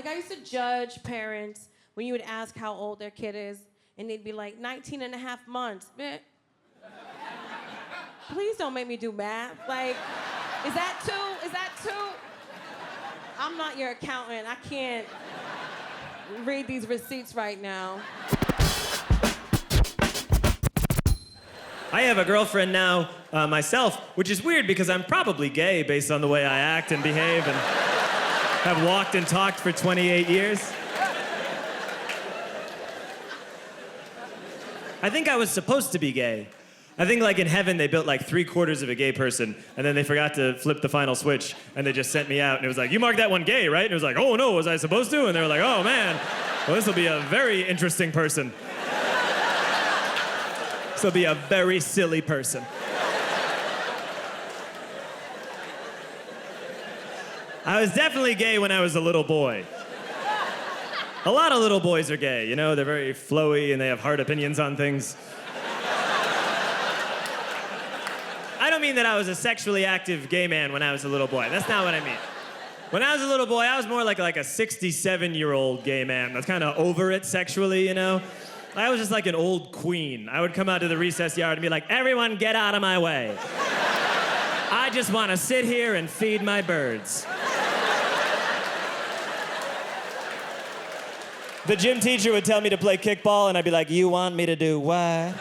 Like, I used to judge parents when you would ask how old their kid is, and they'd be like, 19 and a half months. Man, please don't make me do math. Like, is that two? Is that two? I'm not your accountant. I can't read these receipts right now. I have a girlfriend now, myself, which is weird because I'm probably gay based on the way I act and behave and have walked and talked for 28 years. I think I was supposed to be gay. I think like in heaven they built like 3/4 of a gay person and then they forgot to flip the final switch and they just sent me out and it was like, you marked that one gay, right? And it was like, oh no, was I supposed to? And they were like, oh man, well this will be a very interesting person. This will be a very silly person. I was definitely gay when I was a little boy. A lot of little boys are gay, you know? They're very flowy and they have hard opinions on things. I don't mean that I was a sexually active gay man when I was a little boy. That's not what I mean. When I was a little boy, I was more like a 67-year-old gay man that's kind of over it sexually, you know? I was just like an old queen. I would come out to the recess yard and be like, everyone get out of my way. I just want to sit here and feed my birds. The gym teacher would tell me to play kickball, and I'd be like, you want me to do what?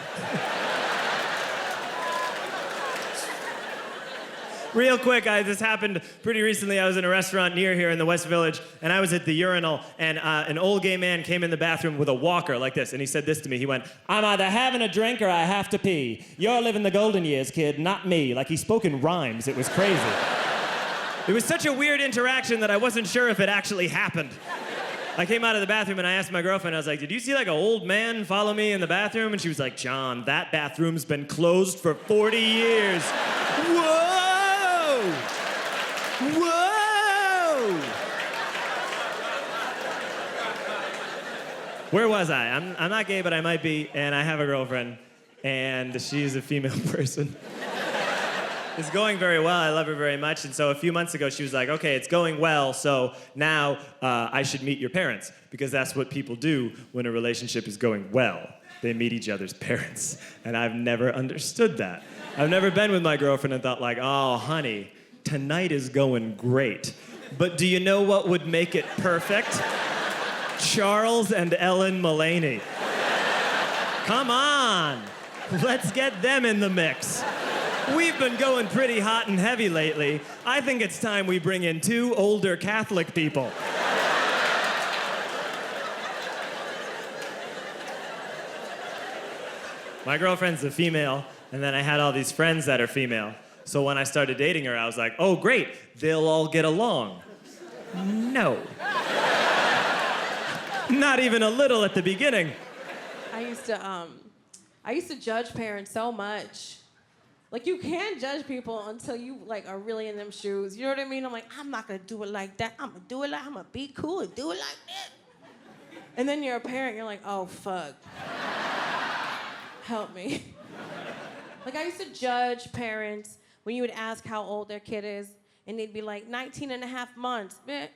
Real quick, this happened pretty recently. I was in a restaurant near here in the West Village, and I was at the urinal, and an old gay man came in the bathroom with a walker like this, and he said this to me. He went, I'm either having a drink or I have to pee. You're living the golden years, kid, not me. Like, he spoke in rhymes. It was crazy. It was such a weird interaction that I wasn't sure if it actually happened. I came out of the bathroom and I asked my girlfriend, I was like, did you see like an old man follow me in the bathroom? And she was like, John, that bathroom's been closed for 40 years. Whoa! Whoa! Where was I? I'm not gay, but I might be, and I have a girlfriend, and she's a female person. It's going very well. I love her very much. And so a few months ago, she was like, okay, it's going well, so now I should meet your parents, because that's what people do when a relationship is going well. They meet each other's parents. And I've never understood that. I've never been with my girlfriend and thought like, oh, honey, tonight is going great. But do you know what would make it perfect? Charles and Ellen Mulaney. Come on, let's get them in the mix. We've been going pretty hot and heavy lately. I think it's time we bring in 2 older Catholic people. My girlfriend's a female, and then I had all these friends that are female. So when I started dating her, I was like, oh, great, they'll all get along. No. Not even a little at the beginning. I used to judge parents so much. Like, you can't judge people until you, like, are really in them shoes. You know what I mean? I'm like, I'm not gonna do it like that. I'm gonna be cool and do it like that. And then you're a parent, you're like, oh, fuck. Help me. Like, I used to judge parents when you would ask how old their kid is, and they'd be like, 19 and a half months. Man,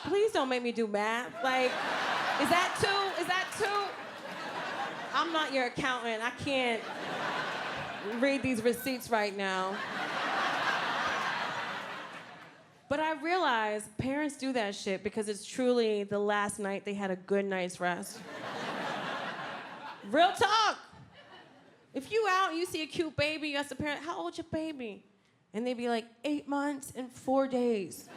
please don't make me do math. Like, is that two? Is that two? I'm not your accountant. I can't read these receipts right now. But I realize parents do that shit because it's truly the last night they had a good night's rest. Real talk. If you out and you see a cute baby, you ask the parent, how old's your baby? And they'd be like, 8 months and 4 days.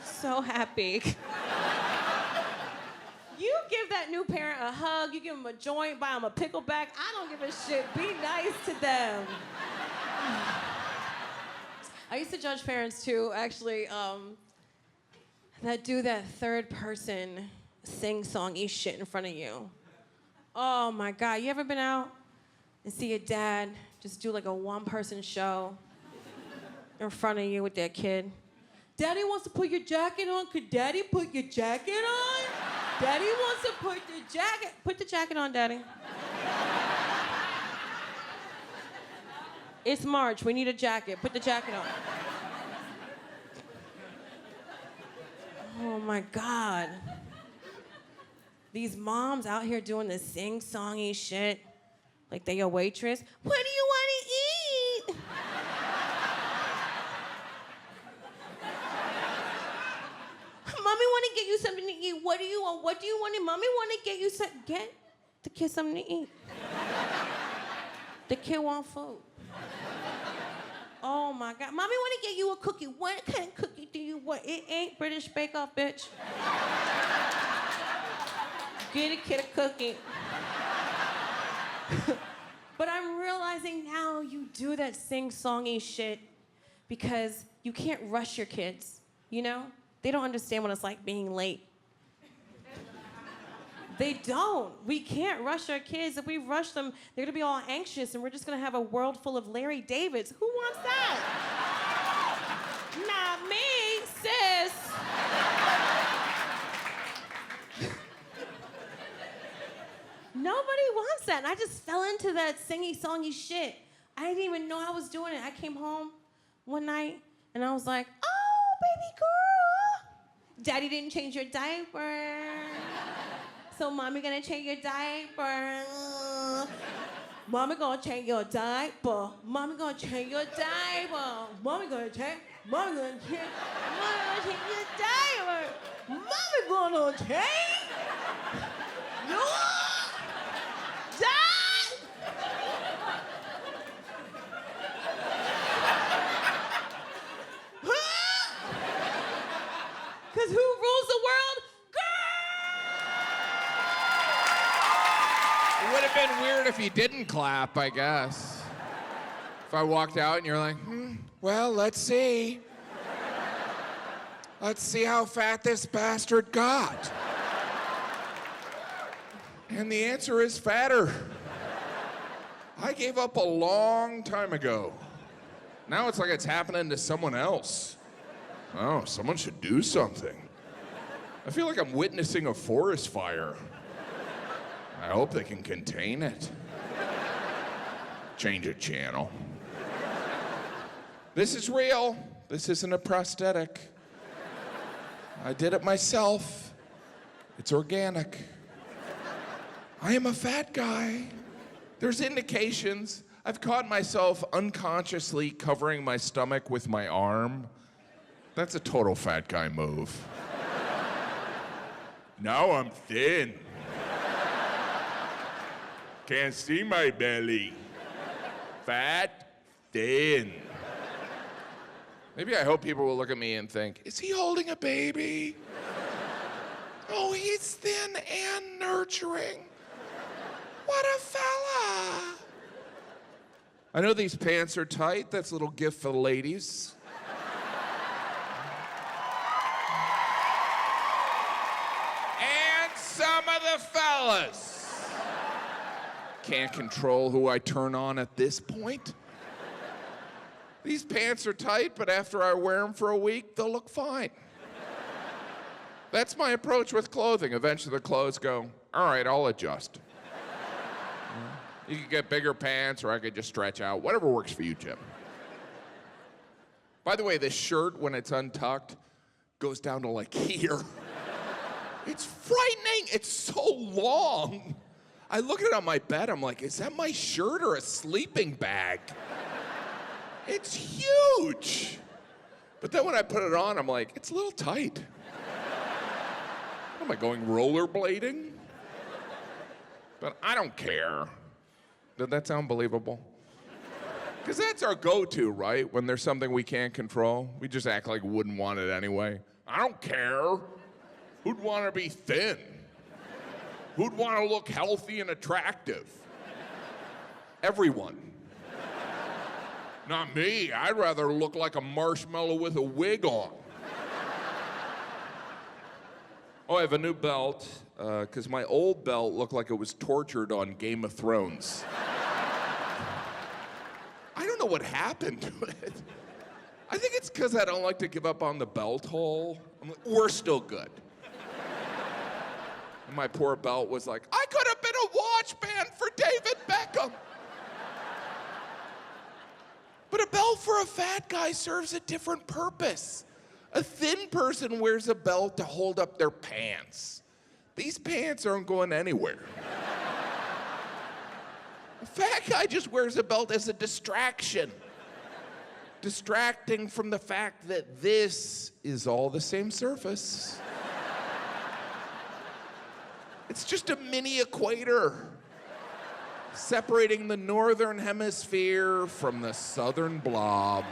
So happy. You give that new parent a hug, you give them a joint, buy them a pickleback. I don't give a shit. Be nice to them. I used to judge parents too, actually, that do that third person sing-songy shit in front of you. Oh my God, you ever been out and see your dad just do like a one-person show in front of you with their kid? Daddy wants to put your jacket on. Could Daddy put your jacket on? Daddy wants to put the jacket. Put the jacket on, Daddy. It's March. We need a jacket. Put the jacket on. Oh my God. These moms out here doing this sing-songy shit. Like they a waitress. What do you want to eat? Mommy want to get you something to eat. What do you want? What do you want? Mommy want to get you get the kid something to eat. The kid want food. Oh my God. Mommy want to get you a cookie. What kind of cookie do you want? It ain't British Bake Off, bitch. Get a kid a cookie. But I'm realizing now you do that sing-songy shit because you can't rush your kids, you know? They don't understand what it's like being late. They don't. We can't rush our kids. If we rush them, they're gonna be all anxious and we're just gonna have a world full of Larry Davids. Who wants that? Not me, sis. Nobody wants that. And I just fell into that singy-songy shit. I didn't even know I was doing it. I came home one night and I was like, oh, baby girl. Daddy didn't change your diaper. So mommy gonna change your diaper. Mommy gonna change your diaper. Mommy gonna change your diaper. Mommy gonna change your diaper. Mommy gonna change your Because who rules the world? It would have been weird if you didn't clap, I guess. If I walked out and you're like, well, let's see. Let's see how fat this bastard got. And the answer is fatter. I gave up a long time ago. Now it's like it's happening to someone else. Oh, someone should do something. I feel like I'm witnessing a forest fire. I hope they can contain it. Change a channel. This is real. This isn't a prosthetic. I did it myself. It's organic. I am a fat guy. There's indications. I've caught myself unconsciously covering my stomach with my arm. That's a total fat guy move. Now I'm thin. Can't see my belly. Fat, thin. Maybe I hope people will look at me and think, is he holding a baby? Oh, he's thin and nurturing. What a fella. I know these pants are tight. That's a little gift for the ladies. And some of the fellas. Can't control who I turn on at this point. These pants are tight, but after I wear them for a week, they'll look fine. That's my approach with clothing. Eventually the clothes go, all right, I'll adjust. You could get bigger pants, or I could just stretch out. Whatever works for you, Jim. By the way, this shirt, when it's untucked, goes down to like here. It's frightening. It's so long. I look at it on my bed, I'm like, is that my shirt or a sleeping bag? It's huge. But then when I put it on, I'm like, it's a little tight. What am I going rollerblading? But I don't care. Did that sound believable? Because that's our go-to, right? When there's something we can't control, we just act like we wouldn't want it anyway. I don't care. Who'd want to be thin? Who'd want to look healthy and attractive? Everyone. Not me. I'd rather look like a marshmallow with a wig on. Oh, I have a new belt, because my old belt looked like it was tortured on Game of Thrones. I don't know what happened to it. I think it's because I don't like to give up on the belt hole. I'm like, we're still good. And my poor belt was like, I could have been a watch band for David Beckham. But a belt for a fat guy serves a different purpose. A thin person wears a belt to hold up their pants. These pants aren't going anywhere. A fat guy just wears a belt as a distraction. Distracting from the fact that this is all the same surface. It's just a mini equator separating the northern hemisphere from the southern blob.